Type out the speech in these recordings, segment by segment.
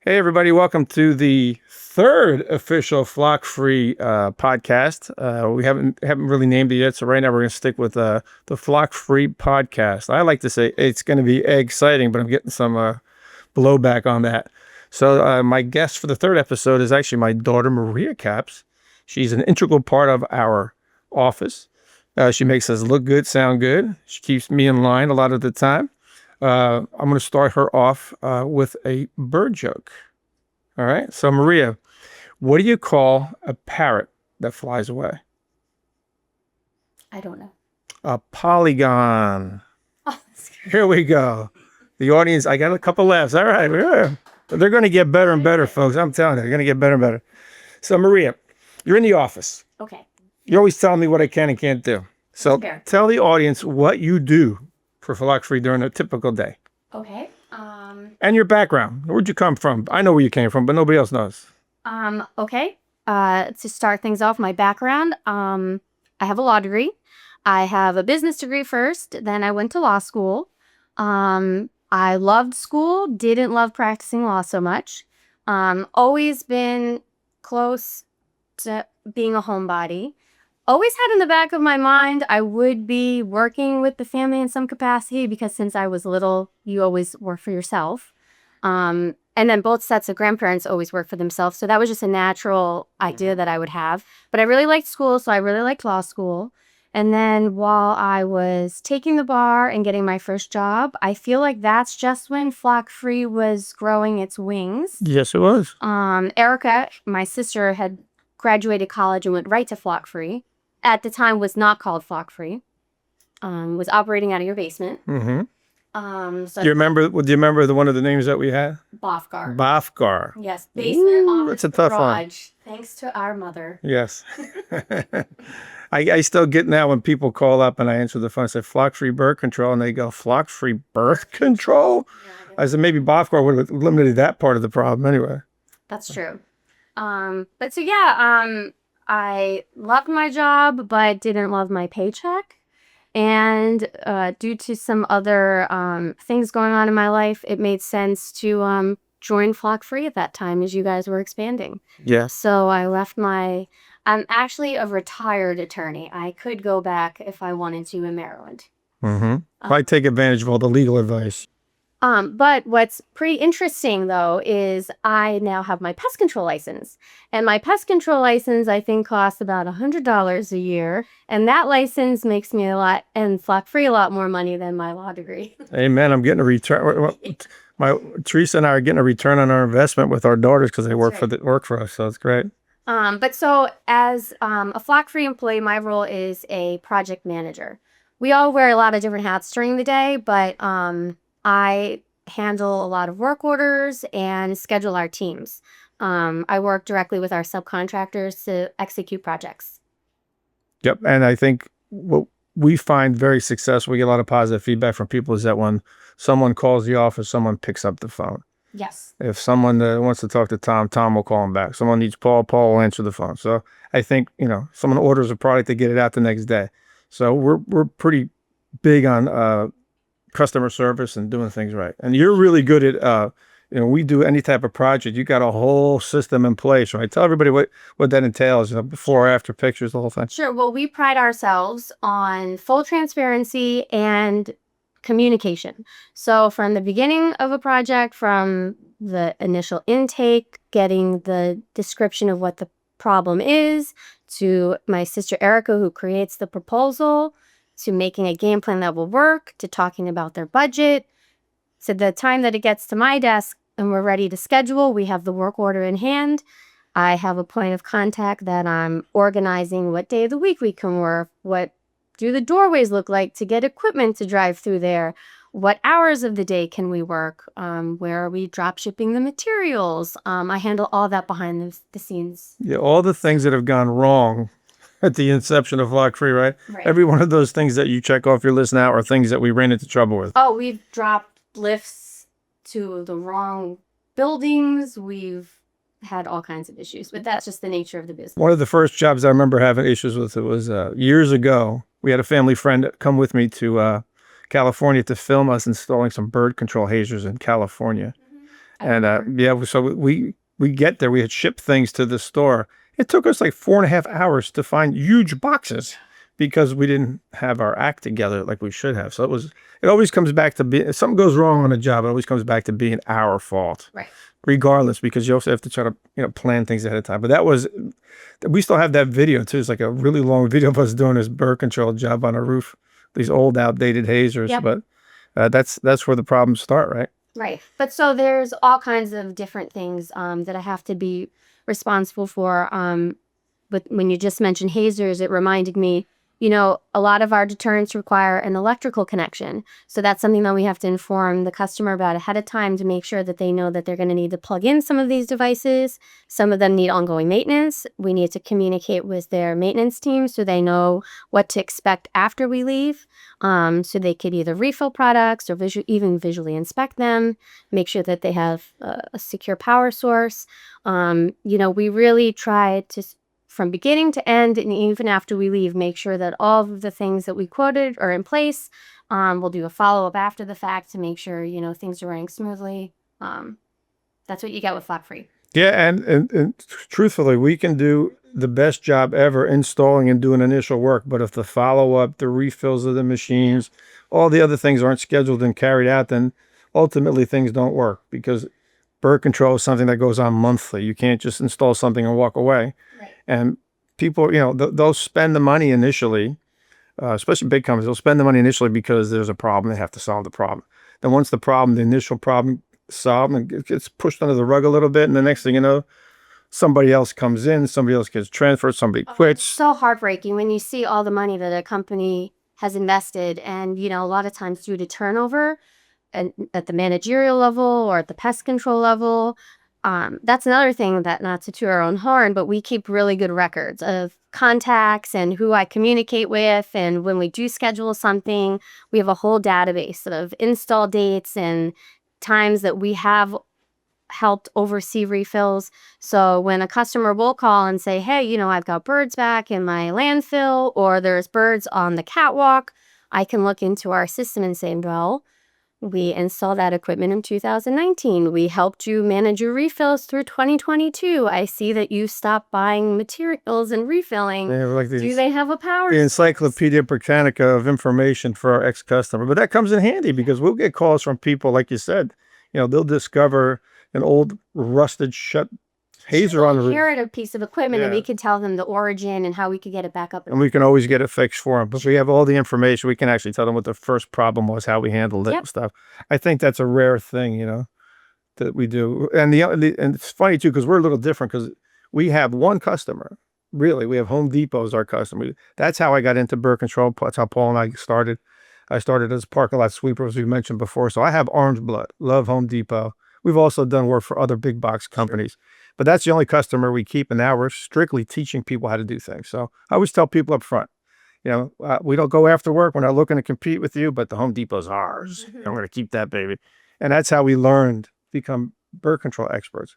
Hey, everybody. Welcome to the third official Flock Free podcast. We haven't really named it yet. So right now we're going to stick with the Flock Free podcast. I like to say it's going to be exciting, but I'm getting some blowback on that. So my guest for the third episode is actually my daughter, Maria Kaps. She's an integral part of our office. She makes us look good, sound good. She keeps me in line a lot of the time. I'm going to start her off with a bird joke. All right. So, Maria, what do you call a parrot that flies away? I don't know. A polygon. Oh, Here we go. The audience, I got a couple laughs. All right. Yeah. They're going to get better and better, folks. I'm telling you, they're going to get better and better. So, Maria, you're in the office. okay. You're always telling me what I can and can't do. So, Fair. tell the audience what you do for Flock Free during a typical day. Okay. And your background. Where'd you come from? I know where you came from, but nobody else knows. Okay. To start things off, my background, I have a law degree. I have a business degree first, then I went to law school. I loved school, didn't love practicing law so much. Always been close to being a homebody. Always had in the back of my mind I would be working with the family in some capacity because since I was little, you always work for yourself. And then both sets of grandparents always work for themselves. So that was just a natural idea that I would have. But I really liked school, so I really liked law school. And then while I was taking the bar and getting my first job, I feel like that's just when Flock Free was growing its wings. Yes, it was. Erica, my sister, had graduated college and went right to Flock Free. At the time was not called Flock Free. Was operating out of your basement. Mm-hmm. So Do you remember one of the names that we had? Bofgar. Bofgar. Yes, basement Ooh, office that's a tough one. garage. Thanks to our mother. Yes. I still get now when people call up and I answer the phone, I say Flock Free Birth Control, and they go, Flock Free Birth Control? I said, maybe Bofgar would have eliminated that part of the problem anyway. That's true. But so yeah, I loved my job, but didn't love my paycheck. And due to some other things going on in my life, it made sense to join Flock Free at that time as you guys were expanding. Yes. So I left I'm actually a retired attorney. I could go back if I wanted to in Maryland. Mm-hmm. I take advantage of all the legal advice. But what's pretty interesting, though, is I now have my pest control license. And my pest control license, I think, costs about $100 a year. And that license makes me and Flock Free a lot more money than my law degree. Amen. I'm getting a return. Teresa and I are getting a return on our investment with our daughters because they work for us. So it's great. But so as a Flock Free employee, my role is a project manager. We all wear a lot of different hats during the day, but I handle a lot of work orders and schedule our teams. I work directly with our subcontractors to execute projects. Yep. And I think what we find very successful, we get a lot of positive feedback from people, is that when someone calls the office, someone picks up the phone. Yes. If someone wants to talk to Tom, Tom will call him back. Someone needs Paul, Paul will answer the phone. So I think, someone orders a product, they get it out the next day. So we're pretty big on customer service and doing things right. And you're really good at, we do any type of project, you got a whole system in place, right? Tell everybody what that entails, before or after pictures, the whole thing. Sure. Well, we pride ourselves on full transparency and communication. So from the beginning of a project, from the initial intake, getting the description of what the problem is, to my sister Erica, who creates the proposal, to making a game plan that will work, to talking about their budget. So the time that it gets to my desk and we're ready to schedule, we have the work order in hand. I have a point of contact that I'm organizing what day of the week we can work, what do the doorways look like to get equipment to drive through there, what hours of the day can we work, where are we drop shipping the materials. I handle all that behind the scenes. Yeah, all the things that have gone wrong at the inception of Flock Free, right? Every one of those things that you check off your list now are things that we ran into trouble with. Oh, we've dropped lifts to the wrong buildings. We've had all kinds of issues, but that's just the nature of the business. One of the first jobs I remember having issues with, it was years ago. We had a family friend come with me to California to film us installing some bird control hazers in California. And yeah, so we get there. We had shipped things to the store. It took us like 4.5 hours to find huge boxes because we didn't have our act together like we should have. So it always comes back to if something goes wrong on a job, it always comes back to being our fault. Right. Regardless, because you also have to try to plan things ahead of time. But we still have that video too. It's like a really long video of us doing this birth control job on a roof, these old outdated hazers. Yep. But that's where the problems start, right? Right. But so there's all kinds of different things that I have to be responsible for. But when you just mentioned hazers, it reminded me, a lot of our deterrents require an electrical connection. So that's something that we have to inform the customer about ahead of time to make sure that they know that they're going to need to plug in some of these devices. Some of them need ongoing maintenance. We need to communicate with their maintenance team so they know what to expect after we leave. So they could either refill products or even visually inspect them, make sure that they have a secure power source. We really try to, from beginning to end, and even after we leave, make sure that all of the things that we quoted are in place. We'll do a follow-up after the fact to make sure, things are running smoothly. That's what you get with Flock Free. Yeah, and truthfully, we can do the best job ever installing and doing initial work. But if the follow-up, the refills of the machines, all the other things aren't scheduled and carried out, then ultimately things don't work because birth control is something that goes on monthly. You can't just install something and walk away. Right. And people, they'll spend the money initially, especially big companies, they'll spend the money initially because there's a problem. They have to solve the problem. Then once the initial problem solved, and it gets pushed under the rug a little bit, and the next thing you know, somebody else comes in, somebody else gets transferred, somebody quits. It's so heartbreaking when you see all the money that a company has invested, and a lot of times due to turnover, and at the managerial level or at the pest control level. That's another thing that, not to toot our own horn, but we keep really good records of contacts and who I communicate with. And when we do schedule something, we have a whole database of install dates and times that we have helped oversee refills. So when a customer will call and say, hey, I've got birds back in my landfill, or there's birds on the catwalk, I can look into our system and say, well, we installed that equipment in 2019. We helped you manage your refills through 2022. I see that you stopped buying materials and refilling. Do they have a power? The Encyclopedia Britannica of information for our ex-customer. But that comes in handy because we'll get calls from people, like you said, they'll discover an old rusted shut hazer on the roof. Inherit a piece of equipment, and we could tell them the origin and how we could get it back up. And we can always get it fixed for them. But we have all the information. We can actually tell them what the first problem was, how we handled it and stuff. I think that's a rare thing, that we do. And and it's funny too, because we're a little different because we have one customer. Really, we have Home Depot as our customer. That's how I got into birth control. That's how Paul and I started. I started as a parking lot sweeper, as we mentioned before. So I have orange blood. Love Home Depot. We've also done work for other big box companies. But that's the only customer we keep, and now we're strictly teaching people how to do things. So I always tell people up front, we don't go after work. We're not looking to compete with you, but the Home Depot's ours. And we're going to keep that baby. And that's how we learned to become birth control experts.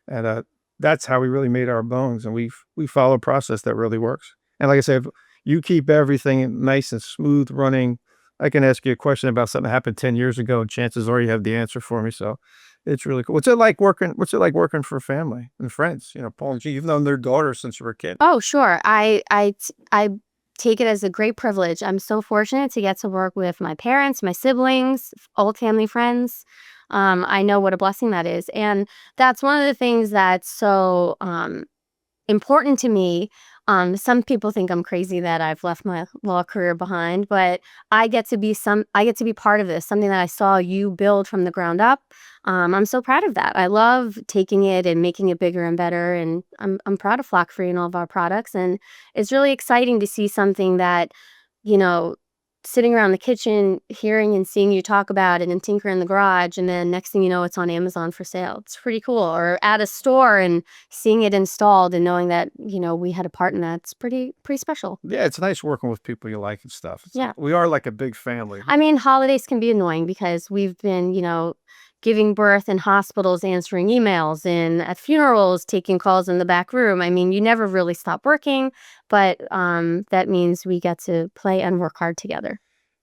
And that's how we really made our bones. And we follow a process that really works. And like I said, if you keep everything nice and smooth running, I can ask you a question about something that happened 10 years ago, and chances are you have the answer for me. So it's really cool. What's it like working for family and friends? Paul and G, you've known their daughter since you were a kid. Oh, sure. I take it as a great privilege. I'm so fortunate to get to work with my parents, my siblings, old family friends. I know what a blessing that is. And that's one of the things that's so important to me. Some people think I'm crazy that I've left my law career behind, but I get to be part of this, something that I saw you build from the ground up. I'm so proud of that. I love taking it and making it bigger and better, and I'm proud of Flock Free and all of our products. And it's really exciting to see something that, sitting around the kitchen, hearing and seeing you talk about it, and tinker in the garage, and then next thing you know, it's on Amazon for sale. It's pretty cool. Or at a store and seeing it installed and knowing that, we had a part in that. It's pretty special. Yeah, it's nice working with people you like and stuff. We are like a big family. I mean, holidays can be annoying because we've been, giving birth in hospitals, answering emails, and at funerals, taking calls in the back room. I mean, you never really stop working, but that means we get to play and work hard together.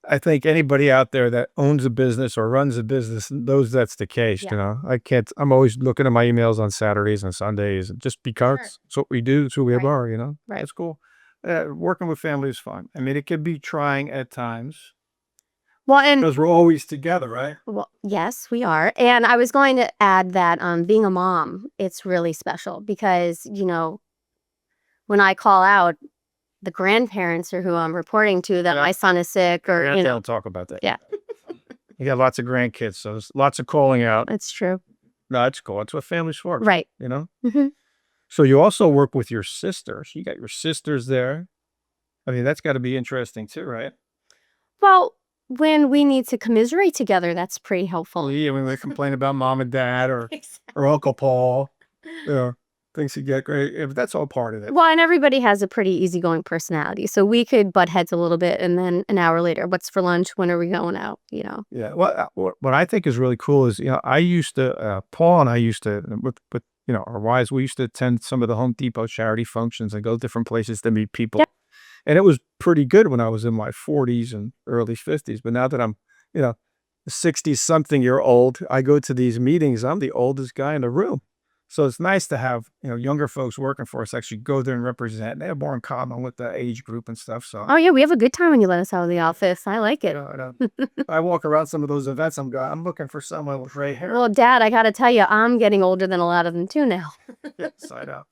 I think anybody out there that owns a business or runs a business knows that's the case. Yeah. You know, I can't. I'm always looking at my emails on Saturdays and Sundays, just Sure. because it's what we do. It's who we Right. are. You know, Right. it's cool. Working with family is fun. I mean, it can be trying at times Well, and because we're always together, right? well, yes, we are. And I was going to add that being a mom, it's really special because, when I call out, the grandparents are who I'm reporting to that Yeah. my son is sick or, Yeah, don't talk about that. yeah, You got lots of grandkids, so there's lots of calling out. it's true. No, it's cool. It's what family's for. Right. You know. Hmm. So you also work with your sisters. You got your sisters there. I mean, that's got to be interesting too, right? Well, when we need to commiserate together, that's pretty helpful. Well, yeah, when they complain about mom and dad or Exactly. Uncle Paul, you know, things you get great. If that's all part of it. Well, and everybody has a pretty easygoing personality. So we could butt heads a little bit and then an hour later, what's for lunch? When are we going out? Yeah. Well, what I think is really cool is, I used to, Paul and I used to, with our wives, we used to attend some of the Home Depot charity functions and go different places to meet people. Yeah. And it was pretty good when I was in my 40s and early 50s. But now that I'm, 60 something year old, I go to these meetings. I'm the oldest guy in the room. So it's nice to have, younger folks working for us actually go there and represent. They have more in common with the age group and stuff. So Oh, yeah, we have a good time when you let us out of the office. I like it. I walk around some of those events. I'm looking for someone with gray hair. Well, Dad, I got to tell you, I'm getting older than a lot of them too now. Yes, I know.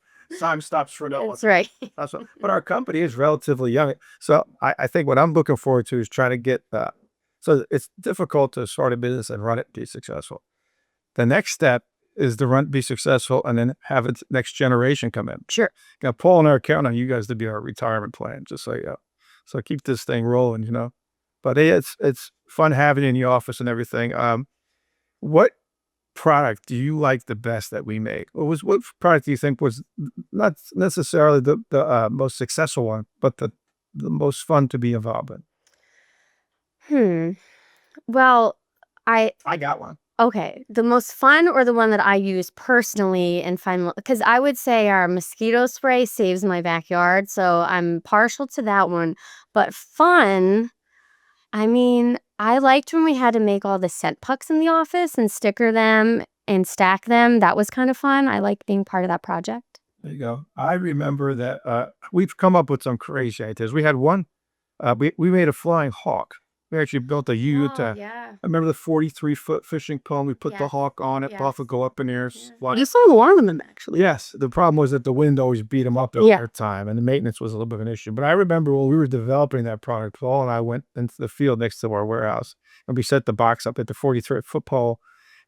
Time stops for no one. That's right. But our company is relatively young. So I think what I'm looking forward to is trying to get, so it's difficult to start a business and run it and be successful. The next step is to be successful and then have its next generation come in. Sure. Now, Paul and I are counting on you guys to be our retirement plan, just so so keep this thing rolling, But hey, it's fun having you in the office and everything. What product do you like the best that we make? What product do you think was not necessarily the most successful one, but the most fun to be involved in? Well, I got one. okay. The most fun or the one that I use personally and find because I would say our mosquito spray saves my backyard, so I'm partial to that one. But fun, I mean, I liked when we had to make all the scent pucks in the office and sticker them and stack them. That was kind of fun. I like being part of that project. There you go. I remember that we've come up with some crazy ideas. We had one. We made a flying hawk. We actually built a U. Yeah. I remember the 43-foot fishing pole. We put the Yes. hawk on it. Yes. Puff would go up in the air. Yeah. Fly. You saw warm in them actually. Yes. The problem was that the wind always beat them up at Yeah. their time, and the maintenance was a little bit of an issue. But I remember when we were developing that product, Paul and I went into the field next to our warehouse, and we set the box up at the 43-foot pole,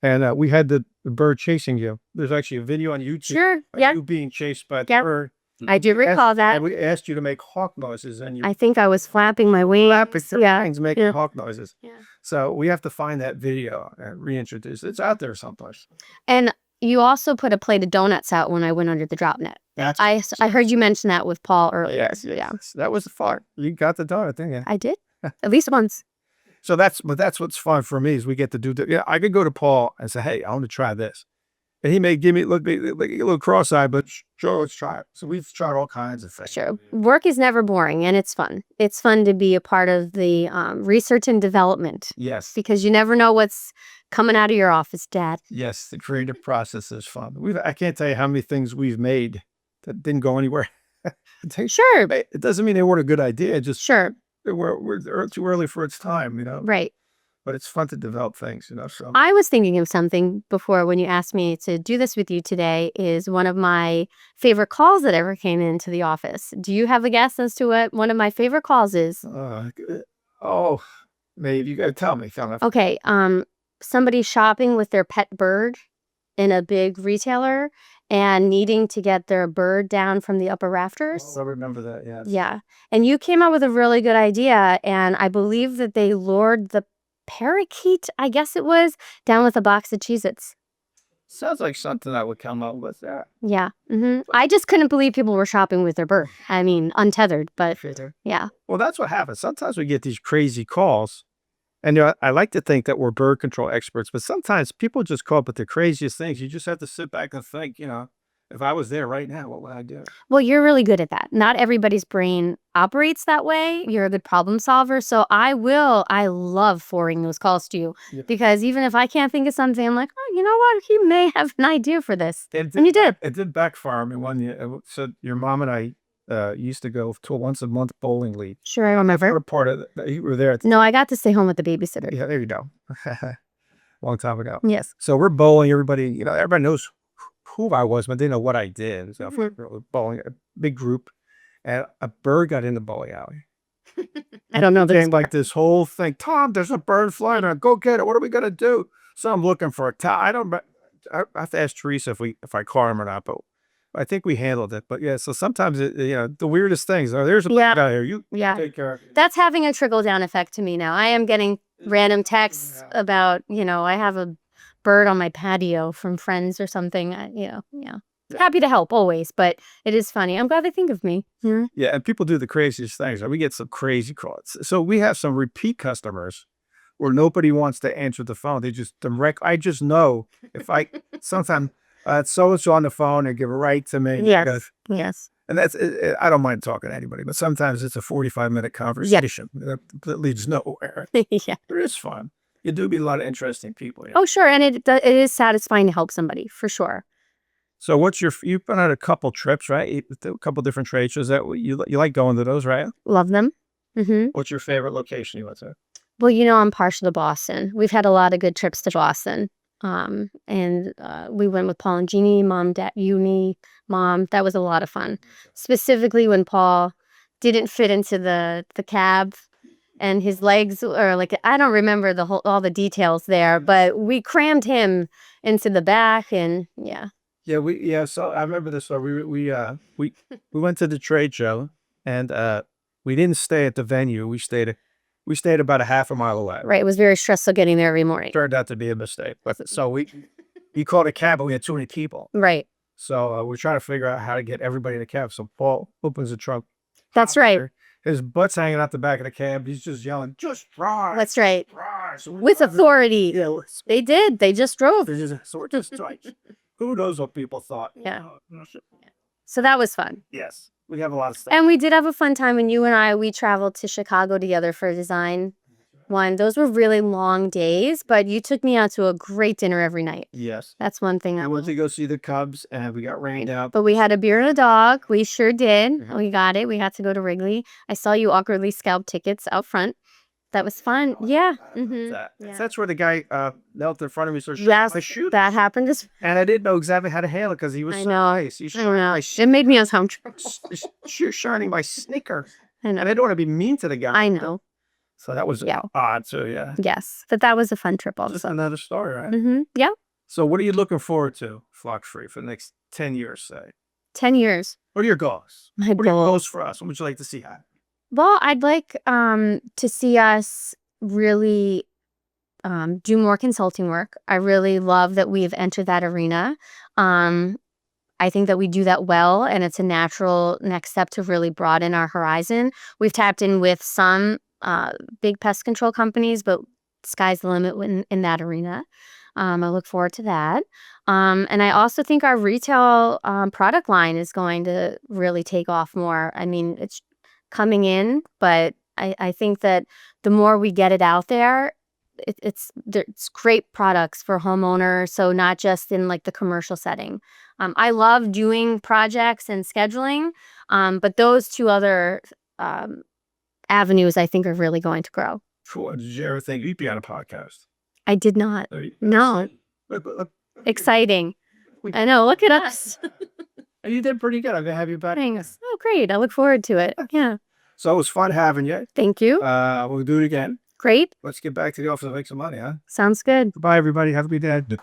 and we had the bird chasing you. There's actually a video on YouTube. Sure. of Yeah. You being chased by the Yeah. bird. I do recall that. And we asked you to make hawk noises, and you I think I was flapping my wings. Yeah. things making Yeah. hawk noises. Yeah. So we have to find that video and reintroduce it. It's out there someplace. And you also put a plate of donuts out when I went under the drop net. I heard you mention that with Paul earlier. Yes, Yeah. yes. That was fun. You got the donut, didn't you? I did. At least once. So that's what's fun for me is we get to do that. Yeah, I could go to Paul and say, "Hey, I want to try this," and he may give me look like a little cross-eyed, but sure, let's try it. So we've tried all kinds of things. Sure. Work is never boring and it's fun. It's fun to be a part of the research and development Yes, because you never know what's coming out of your office, Dad. yes. The creative process is fun. I can't tell you how many things we've made that didn't go anywhere. Sure. It doesn't mean they weren't a good idea. It just Sure. we're too early for its time, Right. But it's fun to develop things, So I was thinking of something before when you asked me to do this with you today is one of my favorite calls that ever came into the office. Do you have a guess as to what one of my favorite calls is? Oh, maybe you got to tell me. Tell me. Okay. Somebody shopping with their pet bird in a big retailer and needing to get their bird down from the upper rafters. I remember that. Yes. Yeah. And you came up with a really good idea. And I believe that they lured the parakeet, I guess it was, down with a box of Cheez-Its. Sounds like something I would come up with. That. Yeah. I just couldn't believe people were shopping with their bird. I mean, untethered, but yeah. Well, that's what happens. Sometimes we get these crazy calls. And I like to think that we're bird control experts, but sometimes people just call up with the craziest things. You just have to sit back and think, If I was there right now, what would I do? Well, you're really good at that. Not everybody's brain operates that way. You're a good problem solver. So I love forwarding those calls to you Yeah. because even if I can't think of something, I'm like, oh, you know what? He may have an idea for this. And you did. It did backfire me one year. So your mom and I used to go to a once a month bowling league. Sure, I remember. We're part of it. You were there. No, I got to stay home with the babysitter. Yeah, there you go. Long time ago. Yes. So we're bowling. Everybody knows who I was, but they know what I did. So we're bowling, a big group, and a bird got in the bowling alley. I don't know. Became like this whole thing. Tom, there's a bird flying around. Go get it. What are we gonna do? So I'm looking for a towel. I have to ask Teresa if I caught him or not, but I think we handled it. But yeah, so sometimes the weirdest things. Oh, there's a bird out here. You take care of it. That's having a trickle down effect to me now. I am getting random texts about, I have a bird on my patio from friends or something. Happy to help always, but it is funny. I'm glad they think of me. Yeah, and people do the craziest things. We get some crazy calls. So we have some repeat customers where nobody wants to answer the phone. They just I just know if I sometimes so-and-so on the phone and give it right to me. Yes. And that's I don't mind talking to anybody, but sometimes it's a 45-minute conversation that leads nowhere. Yeah. But it's fun. You do meet a lot of interesting people. Oh, sure. And it is satisfying to help somebody, for sure. So you've been on a couple trips, right? A couple different trade shows. That you like going to those, right? Love them. What's your favorite location you went to? Well, I'm partial to Boston. We've had a lot of good trips to Boston. And we went with Paul and Jeannie, mom, dad, mom. That was a lot of fun. Specifically when Paul didn't fit into the cab and his legs are like, I don't remember all the details there, but we crammed him into the back and yeah. Yeah, so I remember this. So we went to the trade show and we didn't stay at the venue. We stayed about a half a mile away. Right. It was very stressful getting there every morning. Turned out to be a mistake. But so he called a cab, but we had too many people. Right. So we're trying to figure out how to get everybody in the cab. So Paul opens the trunk. That's right. His butt's hanging out the back of the cab. He's just yelling, "Just drive." That's right. Drive. So with authority. Yeah, they did. They just drove. So we're just like, who knows what people thought? Yeah. So that was fun. Yes. We have a lot of stuff. And we did have a fun time when you and we traveled to Chicago together for a design one. Those were really long days, but you took me out to a great dinner every night. Yes. That's one thing. I went to go see the Cubs and we got rained out. But we had a beer and a dog. We sure did. We got it. We got to go to Wrigley. I saw you awkwardly scalp tickets out front. That was fun. Yeah. That's where the guy knelt in front of me. So shoot. That happened. And I didn't know exactly how to handle it because he was so nice. He it made me uncomfortable. Shining my sneaker. I know. And I don't want to be mean to the guy. I know. So that was odd. So yeah. Yes. But that was a fun trip also. Just another story, right? Yeah. So what are you looking forward to, Flock Free, for the next 10 years, say? 10 years. What are your goals? What are your goals for us? What would you like to see happen? Well, I'd like to see us really do more consulting work. I really love that we've entered that arena. I think that we do that well, and it's a natural next step to really broaden our horizon. We've tapped in with some big pest control companies, but sky's the limit in that arena. I look forward to that. And I also think our retail product line is going to really take off more. I mean, it's coming in, but I think that the more we get it out there, it's great products for homeowners. So not just in like the commercial setting. I love doing projects and scheduling, but those two other avenues I think are really going to grow. Cool. Did you ever think you'd be on a podcast? I did not. No. Exciting. I know. Look at us. You did pretty good. I'm going to have you back. Thanks. Oh, great. I look forward to it. Yeah. So it was fun having you. Thank you. We'll do it again. Great. Let's get back to the office and make some money, huh? Sounds good. Goodbye, everybody. Have a good day.